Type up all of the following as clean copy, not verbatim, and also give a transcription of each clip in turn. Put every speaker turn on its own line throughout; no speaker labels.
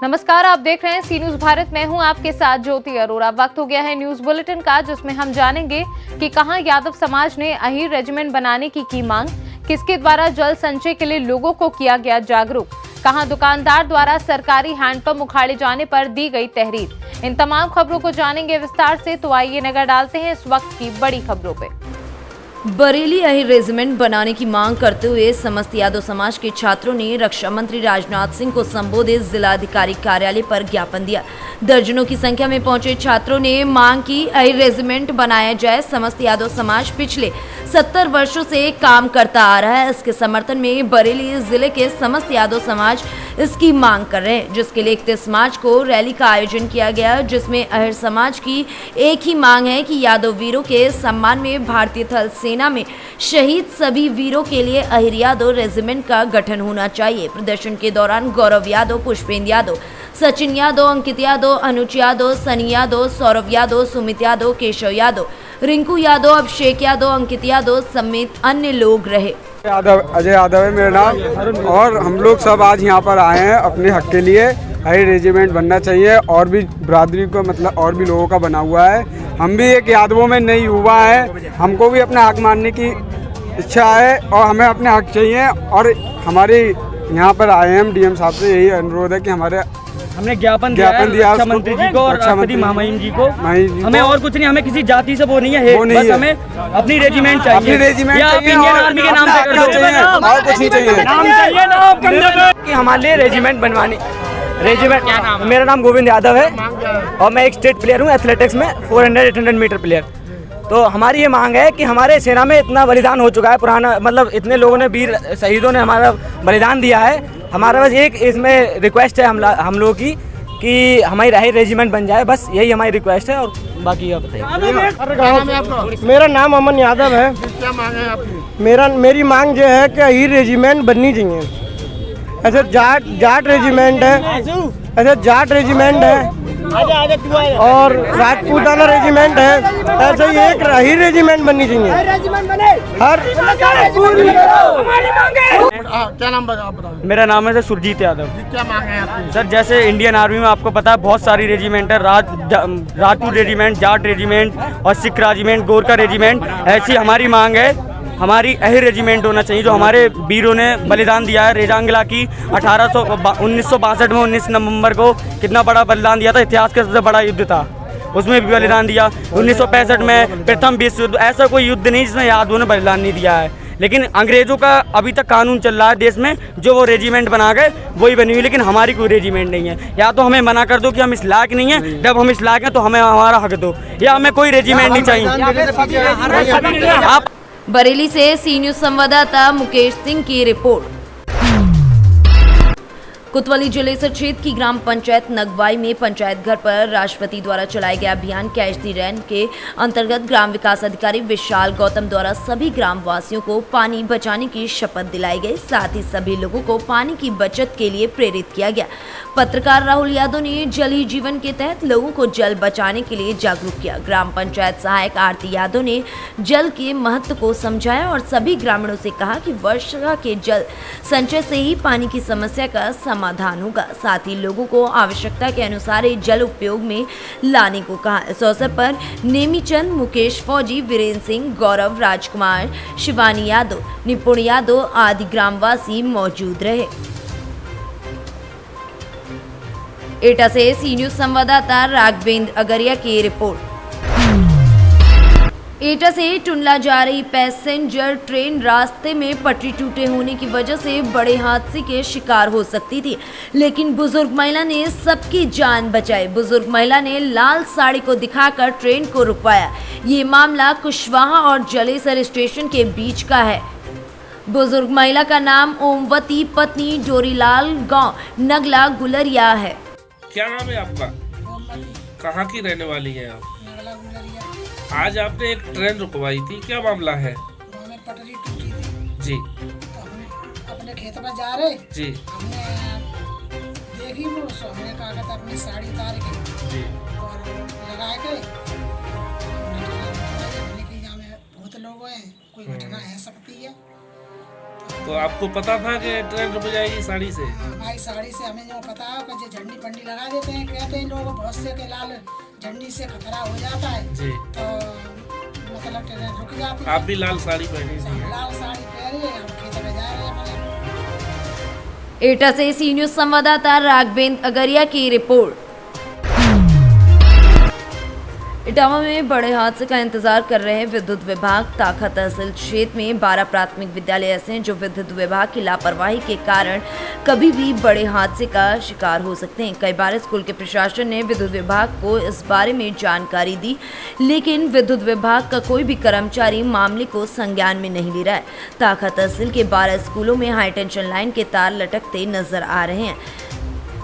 नमस्कार, आप देख रहे हैं सी न्यूज भारत। मैं हूं आपके साथ ज्योति अरोड़ा। वक्त हो गया है न्यूज बुलेटिन का, जिसमें हम जानेंगे कि कहां यादव समाज ने अहीर रेजिमेंट बनाने की मांग, किसके द्वारा जल संचय के लिए लोगों को किया गया जागरूक, कहां दुकानदार द्वारा सरकारी हैंडपंप उखाड़े जाने पर दी गई तहरीर। इन तमाम खबरों को जानेंगे विस्तार से, तो आइए नजर डालते हैं इस वक्त की बड़ी खबरों पे।
बरेली अहीर रेजिमेंट बनाने की मांग करते हुए समस्त यादव समाज के छात्रों ने रक्षा मंत्री राजनाथ सिंह को संबोधित जिलाधिकारी कार्यालय पर ज्ञापन दिया। दर्जनों की संख्या में पहुंचे छात्रों ने मांग की अहीर रेजिमेंट बनाया जाए। समस्त यादव समाज पिछले 70 वर्षों से काम करता आ रहा है। इसके समर्थन में बरेली जिले के समस्त यादव समाज इसकी मांग कर रहे हैं, जिसके लिए 31 मार्च को रैली का आयोजन किया गया, जिसमें अहीर समाज की एक ही मांग है कि यादव वीरों के सम्मान में भारतीय थल सेना में शहीद सभी वीरों के लिए अहीर यादव रेजिमेंट का गठन होना चाहिए। प्रदर्शन के दौरान गौरव यादव, पुष्पेंद्र यादव, सचिन यादव, अंकित यादव, अनुज यादव, सनी यादव, सौरभ यादव, सुमित यादव, केशव यादव, रिंकू यादव, अभिषेक यादव, अंकित यादव समेत अन्य लोग रहे।
अजय यादव है मेरा नाम, और हम लोग सब आज यहाँ पर आए हैं अपने हक के लिए। अहीर रेजिमेंट बनना चाहिए, और भी बरादरी को मतलब और भी लोगों का बना हुआ है। हम भी एक यादवों में नई युवा है, हमको भी अपना हक मानने की इच्छा है और हमें अपने हक चाहिए। और हमारे यहाँ पर आए हैं हम डीएम साहब से यही अनुरोध है कि हमने ज्ञापन दिया
रक्षा मंत्री जी को और राष्ट्रपति महामहिम जी को। हमें और कुछ नहीं, हमें किसी जाति से वो नहीं है, बस हमें अपनी रेजिमेंट चाहिए।
अपनी रेजिमेंट
या आप इंडियन आर्मी के नाम से कर दो,
और कुछ नहीं चाहिए।
नाम चाहिए ना आप कि हमारे लिए रेजिमेंट बनवानी। रेजिमेंट, मेरा नाम गोविंद यादव है और मैं एक स्टेट प्लेयर हूँ एथलेटिक्स में, 400-800 मीटर प्लेयर। तो हमारी ये मांग है कि हमारे सेना में इतना बलिदान हो चुका है, पुराना मतलब इतने लोगों ने, वीर शहीदों ने हमारा बलिदान दिया है। हमारा बस एक इसमें रिक्वेस्ट है हम लोगों की कि हमारी अहीर रेजिमेंट बन जाए, बस यही हमारी रिक्वेस्ट है। और बाकी आप बताइए।
मेरा नाम अमन यादव है। क्या मांग है आपकी? मेरी मांग जो है कि अहीर रेजिमेंट बननी चाहिए। ऐसे जाट रेजिमेंट है, ऐसे जाट रेजिमेंट है और राजपूताना रेजिमेंट है, ऐसे ही एक अहीर रेजिमेंट बननी चाहिए। क्या नाम आप बताओ?
मेरा नाम है सर सुरजीत यादव।
क्या मांग है आपकी?
सर जैसे इंडियन आर्मी में आपको पता है बहुत सारी रेजिमेंट है, राजपूत रेजिमेंट, जाट रेजिमेंट और सिख रेजिमेंट, गोरखा रेजिमेंट। ऐसी हमारी मांग है, हमारी अहीर रेजिमेंट होना चाहिए जो हमारे वीरों ने बलिदान दिया है। रेजांगला की 1962 में 19 नवंबर को कितना बड़ा बलिदान दिया था, इतिहास का सबसे बड़ा युद्ध था, उसमें भी बलिदान दिया। 1965 में प्रथम विश्व युद्ध, ऐसा कोई युद्ध नहीं जिसमें यादवों ने बलिदान नहीं दिया है। लेकिन अंग्रेजों का अभी तक कानून चल रहा है देश में, जो वो रेजिमेंट बना गए वही बनी हुई, लेकिन हमारी कोई रेजिमेंट नहीं है। या तो हमें मना कर दो कि हम इस लायक नहीं है, जब हम इस लायक हैं तो हमें हमारा हक दो, या हमें कोई रेजिमेंट नहीं चाहिए। आप
बरेली से सी न्यूज संवाददाता मुकेश सिंह की रिपोर्ट। कोतवाली जिले से क्षेत्र की ग्राम पंचायत नगवाई में पंचायत घर पर राष्ट्रपति द्वारा चलाए गए अभियान कैच दी रेन के अंतर्गत ग्राम विकास अधिकारी विशाल गौतम द्वारा सभी ग्राम वासियों को पानी बचाने की शपथ दिलाई गई। साथ ही सभी लोगों को पानी की बचत के लिए प्रेरित किया गया। पत्रकार राहुल यादव ने जल ही जीवन के तहत लोगों को जल बचाने के लिए जागरूक किया। ग्राम पंचायत सहायक आरती यादव ने जल के महत्व को समझाया और सभी ग्रामीणों से कहा कि वर्षा के जल संचय से ही पानी की समस्या का समाधान होगा। साथ ही लोगों को आवश्यकता के अनुसार जल उपयोग में लाने को कहा। इस अवसर पर नेमीचंद, मुकेश फौजी, वीरेंद्र सिंह, गौरव, राजकुमार, शिवानी यादव, निपुण यादव आदि ग्रामवासी मौजूद रहे। एटा से सी न्यूज संवाददाता राघवेंद्र अगरिया की रिपोर्ट। एटा से टुंडला जा रही पैसेंजर ट्रेन रास्ते में पटरी टूटे होने की वजह से बड़े हादसे के शिकार हो सकती थी, लेकिन बुजुर्ग महिला ने सबकी जान बचाई। बुजुर्ग महिला ने लाल साड़ी को दिखाकर ट्रेन को रुकवाया। ये मामला कुशवाहा और जलेसर स्टेशन के बीच का है। बुजुर्ग महिला का नाम ओमवती, पत्नी डोरीलाल, गांव नगला गुलरिया है।
क्या नाम है आपका? कहाँ की रहने वाली है आप? आज आपने एक ट्रेन रुकवाई थी, क्या मामला है?
हमें पटरी टूटी थी
जी,
तो हमने अपने खेत में जा रहे
जी,
हमने देखी वो, सो हमने कहा था अपनी साड़ी उतार के
जी,
और लगाए गए। हमने कि यहाँ में बहुत लोग हैं, कोई घटना है सकती है, तो
तो आपको पता था कि ट्रेन रुक जाएगी साड़ी से?
भाई साड़ी से हमें जो पता है कि जो झंडी पंडी लगा देते हैं, कहते हैं लोग बहुत से के लाल झंडी से खतरा हो जाता है,
जी।
तो मतलब ट्रेन रुक जाती है।
आप भी लाल साड़ी पहनी थी?
लाल साड़ी पहनी है, हम खेत में जा रहे हैं मतलब।
एटा से सी न्यूज संवाददाता राघवेंद्र अगरिया की रिपोर्ट। इटावा में बड़े हादसे का इंतजार कर रहे हैं विद्युत विभाग। ताखा तहसील क्षेत्र में 12 प्राथमिक विद्यालय ऐसे हैं जो विद्युत विभाग की लापरवाही के कारण कभी भी बड़े हादसे का शिकार हो सकते हैं। कई बार स्कूल के प्रशासन ने विद्युत विभाग को इस बारे में जानकारी दी, लेकिन विद्युत विभाग का कोई भी कर्मचारी मामले को संज्ञान में नहीं ले रहा है। ताखा तहसील के 12 स्कूलों में हाई टेंशन लाइन के तार लटकते नजर आ रहे हैं।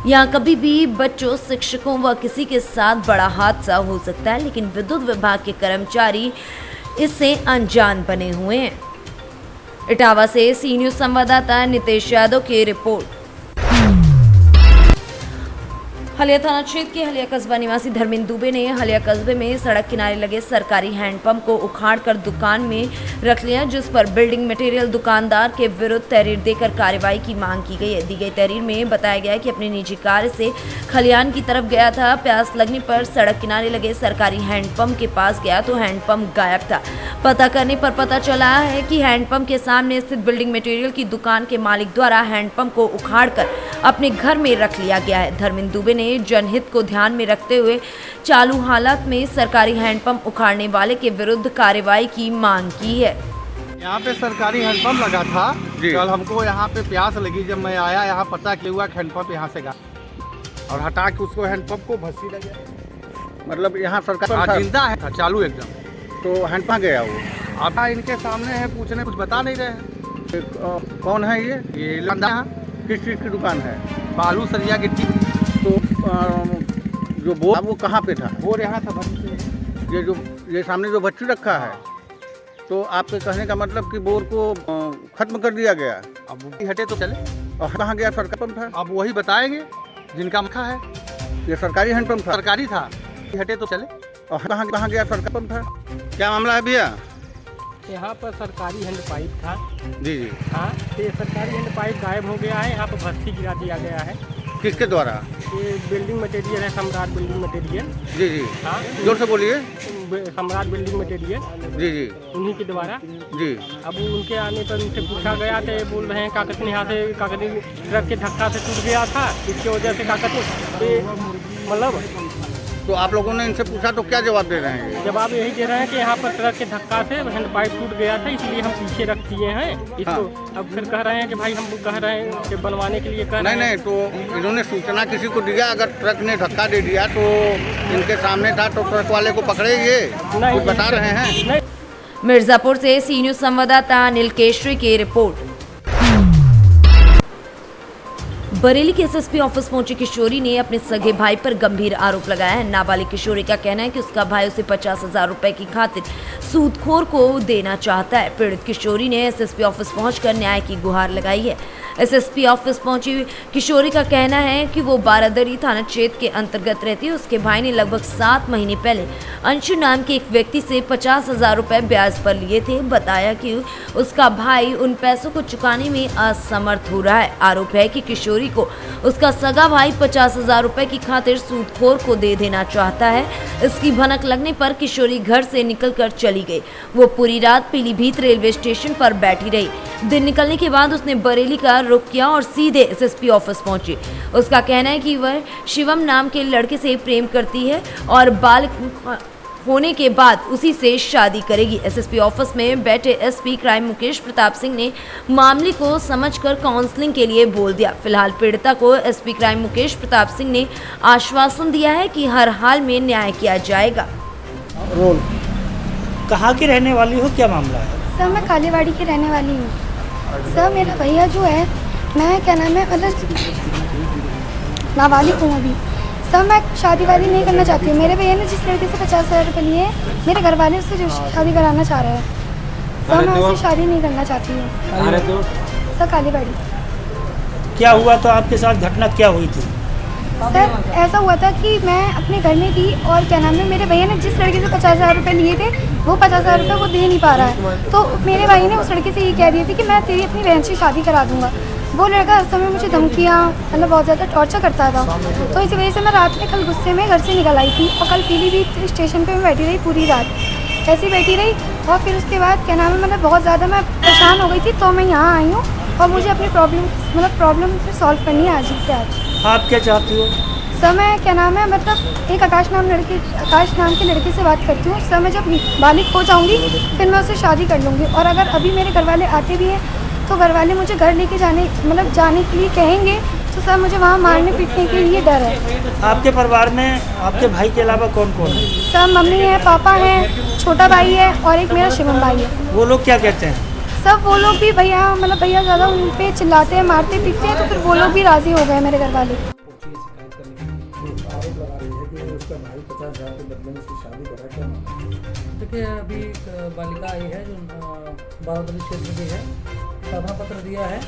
यहाँ कभी भी बच्चों, शिक्षकों व किसी के साथ बड़ा हादसा हो सकता है, लेकिन विद्युत विभाग के कर्मचारी इससे अनजान बने हुए हैं। इटावा से सी न्यूज संवाददाता नितेश यादव की रिपोर्ट। हलिया थाना क्षेत्र के हलिया कस्बा निवासी धर्मेंद्र दुबे ने हलिया कस्बे में सड़क किनारे लगे सरकारी हैंडपंप को उखाड़कर दुकान में रख लिया, जिस पर बिल्डिंग मटेरियल दुकानदार के विरुद्ध तहरीर देकर कार्रवाई की मांग की गई है। दी गई तहरीर में बताया गया कि अपनी निजी कार से खलियान की तरफ गया था। प्यास लगने पर सड़क किनारे लगे सरकारी हैंडपंप के पास गया तो हैंडपंप गायब था। पता करने पर पता चला है कि हैंडपंप के सामने स्थित बिल्डिंग मटेरियल की दुकान के मालिक द्वारा हैंडपंप को उखाड़कर अपने घर में रख लिया गया है। धर्मेंद्र दुबे ने जनहित को ध्यान में रखते हुए चालू हालात में सरकारी हैंडपंप उखाड़ने वाले के विरुद्ध कार्रवाई की मांग की है।
यहाँ पे सरकारी हैंडपंप लगा था। कल हमको यहाँ पे प्यास लगी, जब मैं आया यहाँ पता किया हुआ हैंडपंप यहाँ से गया और हटा के उसको हैंडपंप को भस्सी लगे, मतलब यहाँ सरकार जिंदा है चालू एकदम, तो हैंडपंप गया वो। अब इनके सामने है, पूछने कुछ बता नहीं रहे। कौन है ये लंदा किस चीज़ की दुकान है? बालू सरिया गिट्टी। तो जो बोर वो कहाँ पे था? बोर यहाँ था भट्टी। ये सामने जो भट्टी रखा है, तो आपके कहने का मतलब कि बोर को खत्म कर दिया गया। अब वो हटे तो चले। और कहाँ गया सरकारी पंप है? अब वही बताएंगे जिनका मखा है। ये सरकारी हैंडपंप था, सरकारी था, हटे तो चले। और कहाँ गया सरकारी पंप है? क्या मामला है भैया?
यहाँ पर सरकारी हैंड पाइप था।
जी जी।
हाँ, तो ये सरकारी हैंड पाइप गायब हो गया है। यहाँ पर भर्ती गिरा दिया गया है।
किसके द्वारा?
ये बिल्डिंग मटेरियल है, सम्राट बिल्डिंग मटेरियल।
जी जी।
हाँ,
जोर से बोलिए।
सम्राट बिल्डिंग मटेरियल।
जी जी।
उन्हीं के द्वारा।
जी।
अब उनके आने पर उनसे पूछा गया तो ये बोल रहे हैं काकत यहाँ से काकत ट्रक के धक्का से टूट गया था, इसकी वजह से काकत मतलब।
तो आप लोगों ने इनसे पूछा तो क्या जवाब दे रहे हैं?
जवाब यही दे रहे हैं कि यहाँ पर ट्रक के धक्का से हैंड पाइप टूट गया था, इसलिए हम पीछे रख दिए हैं इसको। हाँ। अब फिर कह रहे हैं कि भाई हम कह रहे हैं कि बनवाने के लिए कह रहे हैं।
नहीं, तो इन्होंने सूचना किसी को दिया? अगर ट्रक ने धक्का दे दिया तो इनके सामने था, तो ट्रक वाले को पकड़ेंगे? कुछ बता रहे हैं?
मिर्जापुर से सी न्यूज संवाददाता अनिल केशरी की रिपोर्ट। बरेली के एसएसपी ऑफिस पहुंची किशोरी ने अपने सगे भाई पर गंभीर आरोप लगाया है। नाबालिग किशोरी का कहना है कि उसका भाई उसे 50,000 रुपए की खातिर सूदखोर को देना चाहता है। पीड़ित किशोरी ने एसएसपी ऑफिस पहुंचकर न्याय की गुहार लगाई है। एसएसपी ऑफिस पहुंची किशोरी का कहना है कि वो बारादरी थाना क्षेत्र के अंतर्गत रहती है। उसके भाई ने लगभग 7 महीने पहले अंशु नाम के एक व्यक्ति से 50,000 रुपए ब्याज पर लिए थे। बताया कि उसका भाई उन पैसों को चुकाने में असमर्थ हो रहा है। आरोप है कि किशोरी को उसका सगा भाई 50,000 रुपए की खातिर सूदखोर को दे देना चाहता है। इसकी भनक लगने पर किशोरी घर से निकलकर चली गई। वो पूरी रात पीलीभीत रेलवे स्टेशन पर बैठी रही। दिन निकलने के बाद उसने बरेली का रुख किया और सीधे एसएसपी ऑफिस पहुंची। उसका कहना है कि वह शिवम नाम के लड़के से प्रेम करती है और बालक होने के बाद उसी से शादी करेगी। एसएसपी ऑफिस में बैठे एसपी क्राइम मुकेश प्रताप सिंह ने मामले को समझकर काउंसलिंग के लिए बोल दिया। फिलहाल पीड़िता को एसपी क्राइम मुकेश प्रताप सिंह ने आश्वासन दिया है कि हर हाल में न्याय किया जाएगा।
रोल कहाँ की रहने वाली हो, क्या मामला है?
सर मैं कालीवाड़ी की रहने वाली हूँ। सर मेरा भैया जो है, मैं क्या नाम है मतलब नाबालिग हूँ अभी। सर मैं शादी वादी नहीं करना चाहती हूँ। मेरे भैया ने जिस लड़के से 50,000 रुपये लिए, मेरे घर वाले उससे जो शादी कराना चाह रहे हैं। सर मैं उससे शादी नहीं करना चाहती हूँ। सर कालीवाड़ी।
क्या हुआ तो आपके साथ घटना क्या हुई थी?
सर ऐसा हुआ था कि मैं अपने घर में थी और क्या नाम है, मेरे भैया ने जिस लड़के से 50,000 रुपये लिए थे वो 50,000 रुपये वो दे नहीं पा रहा है। तो मेरे भाई ने उस लड़के से ये कह दिया थी कि मैं तेरी अपनी बहन से शादी करा दूंगा। वो लड़का हर समय मुझे धमकियाँ मतलब बहुत ज़्यादा टॉर्चर करता था। तो इसी वजह से मैं रात में कल गुस्से में घर से निकल आई थी और कल पीलीभीत स्टेशन पर मैं बैठी रही पूरी रात, ऐसी बैठी रही। और फिर उसके बाद क्या नाम है, मतलब बहुत ज़्यादा मैं परेशान हो गई थी, तो मैं यहाँ आई हूँ और मुझे अपनी प्रॉब्लम से सॉल्व करनी है आज ही के आज।
आप क्या चाहती हो?
सर मैं क्या नाम है, मतलब एक आकाश नाम के लड़के से बात करती हूँ। सर मैं जब बालिग हो जाऊँगी फिर मैं उससे शादी कर लूँगी। और अगर अभी मेरे घर वाले आते भी हैं तो घर वाले मुझे घर लेके जाने के लिए कहेंगे, तो सर मुझे वहाँ मारने पीटने के लिए डर है।
आपके परिवार में आपके भाई के अलावा कौन कौन है?
सर मम्मी है, पापा है, छोटा भाई है और एक मेरा शिवम भाई है।
वो लोग क्या कहते हैं?
सब वो लोग भी भैया ज़्यादा उन पे चिल्लाते हैं, मारते पीटते हैं, तो फिर वो लोग भी राज़ी हो गए मेरे घर वाले।
देखिए अभी बालिका आई है जो बारादरी क्षेत्र की है, साधना पत्र दिया है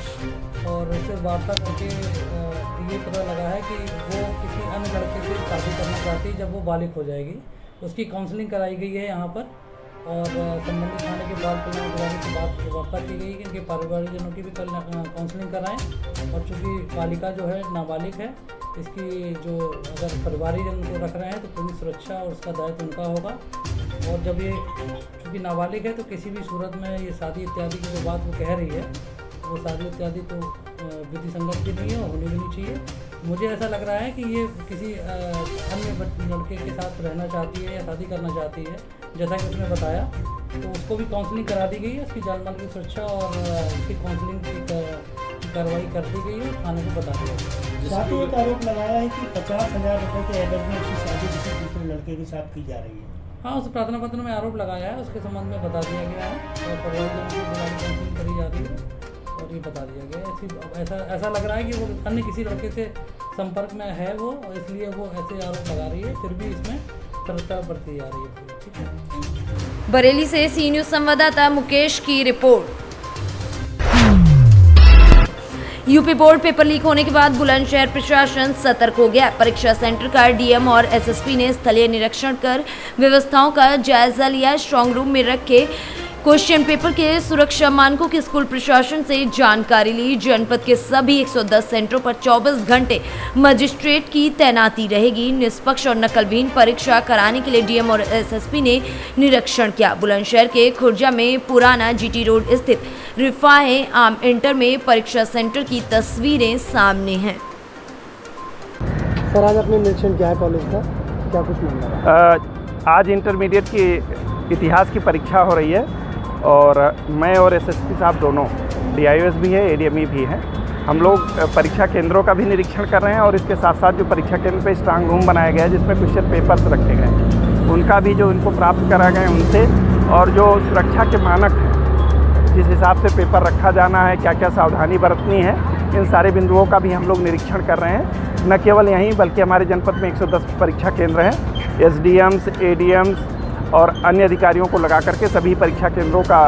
और उससे वार्ता करके ये पता लगा है कि वो किसी अन्य लड़के से शादी करना चाहती है जब वो बालिग हो जाएगी। उसकी काउंसलिंग कराई गई है यहाँ पर और संबंधित थाने के बाल कल्याण अधिकारी से वार्ता की गई कि इनके पारिवारिकजनों की भी कल काउंसलिंग कराएं। और चूँकि बालिका जो है नाबालिग है, इसकी जो अगर परिवारिकजन को रख रहे हैं तो पूरी सुरक्षा और उसका दायित्व उनका होगा। और जब ये चूँकि नाबालिग है तो किसी भी सूरत में ये शादी इत्यादि की जो बात वो कह रही है वो शादी इत्यादि तो विधि संगत भी नहीं है और होनी भी नहीं चाहिए। मुझे ऐसा लग रहा है कि ये किसी अन्य लड़के के साथ रहना चाहती है या शादी करना चाहती है, जैसा कि उसने बताया। तो उसको भी काउंसलिंग करा दी गई है, उसकी जान माल की सुरक्षा और उसकी काउंसलिंग की कार्रवाई कर दी गई है, थाने को बता दिया गया।
साथ ही एक आरोप लगाया है कि 50,000 रुपये के एवज में उसकी शादी किसी दूसरे लड़के के साथ की जा रही है।
हाँ, उस प्रार्थना पत्र में आरोप लगाया है, उसके संबंध में बता दिया गया है और परिवारजनों की काउंसलिंग करी जा रही है और ये बता दिया गया है। ऐसा लग रहा है कि वो अन्य किसी लड़के से संपर्क में है वो, इसलिए वो ऐसे आरोप लगा रही है। फिर भी इसमें सतर्कता बरती जा रही है। ठीक है।
बरेली से सी न्यूज़ संवाददाता मुकेश की report. UP board paper leak होने के बाद बुलंदशहर प्रशासन सतर्क हो गया। परीक्षा सेंटर का डीएम और एसएसपी ने स्थलीय निरीक्षण कर व्यवस्थाओं का जायजा लिया। स्ट्रांग रूम में रखे क्वेश्चन पेपर के सुरक्षा मानकों की स्कूल प्रशासन से जानकारी ली। जनपद के सभी 110 सेंटरों पर 24 घंटे मजिस्ट्रेट की तैनाती रहेगी। निष्पक्ष और नकलविहीन परीक्षा कराने के लिए डीएम और एसएसपी ने निरीक्षण किया। बुलंदशहर के खुर्जा में पुराना जीटी रोड स्थित रिफाहे आम इंटर में परीक्षा सेंटर की तस्वीरें सामने हैं।
सर आज आपने निरीक्षण किया है कॉलेज का, क्या कुछ मामला है?
आज इंटरमीडिएट की इतिहास की परीक्षा हो रही है और मैं और एसएसपी साहब दोनों, डीआईओएस भी है, एडीएमई भी है, हम लोग परीक्षा केंद्रों का भी निरीक्षण कर रहे हैं और इसके साथ साथ जो परीक्षा केंद्र पे स्ट्रांग रूम बनाया गया है जिसमें क्वेश्चन पेपर्स रखे गए हैं उनका भी जो इनको प्राप्त करा गए उनसे, और जो सुरक्षा के मानक हैं जिस हिसाब से पेपर रखा जाना है, क्या क्या सावधानी बरतनी है, इन सारे बिंदुओं का भी हम लोग निरीक्षण कर रहे हैं। न केवल यहीं बल्कि हमारे जनपद में 110 परीक्षा केंद्र हैं। एसडीएम्स, एडीएम्स और अन्य अधिकारियों को लगा करके सभी परीक्षा केंद्रों का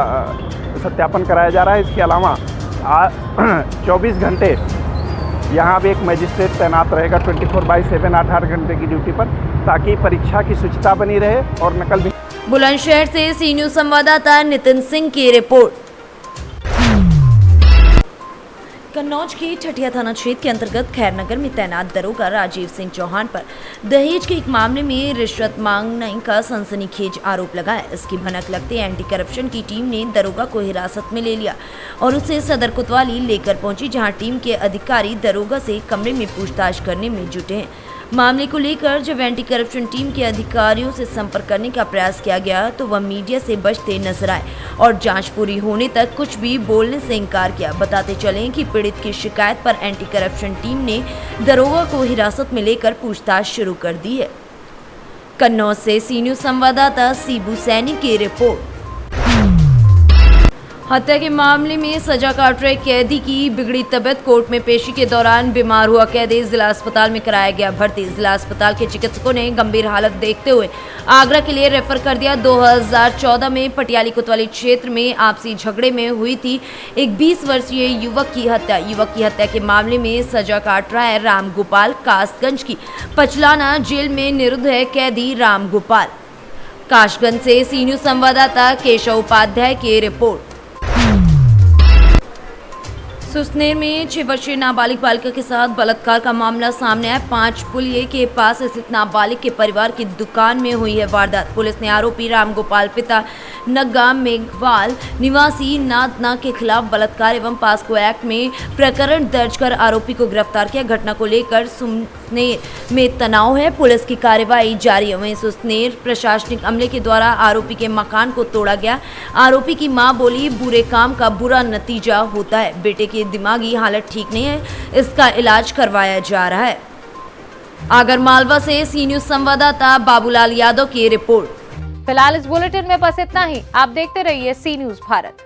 सत्यापन कराया जा रहा है। इसके अलावा 24 घंटे यहाँ पे एक मजिस्ट्रेट तैनात रहेगा 24/7 8 घंटे की ड्यूटी पर, ताकि परीक्षा की शुचिता बनी रहे और नकल भी।
बुलंदशहर से सी न्यूज़ संवाददाता नितिन सिंह की रिपोर्ट। कन्नौज के ठठिया थाना क्षेत्र के अंतर्गत खैरनगर में तैनात दरोगा राजीव सिंह चौहान पर दहेज के एक मामले में रिश्वत मांगने का सनसनीखेज आरोप लगा है। इसकी भनक लगते एंटी करप्शन की टीम ने दरोगा को हिरासत में ले लिया और उसे सदर कोतवाली लेकर पहुंची, जहां टीम के अधिकारी दरोगा से कमरे में पूछताछ करने में जुटे हैं। मामले को लेकर जब एंटी करप्शन टीम के अधिकारियों से संपर्क करने का प्रयास किया गया तो वह मीडिया से बचते नजर आए और जांच पूरी होने तक कुछ भी बोलने से इनकार किया। बताते चलें कि पीड़ित की शिकायत पर एंटी करप्शन टीम ने दरोगा को हिरासत में लेकर पूछताछ शुरू कर दी है। कन्नौज से सी न्यूज़ संवाददाता सीबू सैनी की रिपोर्ट। हत्या के मामले में सजा काट रहे कैदी की बिगड़ी तबीयत, कोर्ट में पेशी के दौरान बीमार हुआ कैदी जिला अस्पताल में कराया गया भर्ती। जिला अस्पताल के चिकित्सकों ने गंभीर हालत देखते हुए आगरा के लिए रेफर कर दिया। 2014 में पटियाली कोतवाली क्षेत्र में आपसी झगड़े में हुई थी एक 20 वर्षीय युवक की हत्या। युवक की हत्या के मामले में सजा काट रहा है रामगोपाल। कासगंज की पचलाना जेल में निरुद्ध है कैदी रामगोपाल। कासगंज से सी न्यूज संवाददाता केशव उपाध्याय की रिपोर्ट। सुसनेर में 6 वर्षीय नाबालिग बालिका के साथ बलात्कार का मामला सामने आया। 5 पुलिये के पास स्थित नाबालिग के परिवार की दुकान में हुई है वारदात। पुलिस ने आरोपी रामगोपाल पिता नग्गा मेघवाल निवासी नादना के खिलाफ बलात्कार एवं पास्को एक्ट में प्रकरण दर्ज कर आरोपी को गिरफ्तार किया। घटना को लेकर सुसनेर में तनाव है, पुलिस की कार्रवाई जारी है। वहीं सुसनेर प्रशासनिक अमले के द्वारा आरोपी के मकान को तोड़ा गया। आरोपी की मां बोली, बुरे काम का बुरा नतीजा होता है। बेटे की दिमागी हालत ठीक नहीं है, इसका इलाज करवाया जा रहा है। आगर मालवा से सी न्यूज संवाददाता बाबूलाल यादव की रिपोर्ट।
फिलहाल इस बुलेटिन में बस इतना ही। आप देखते रहिए सी न्यूज भारत।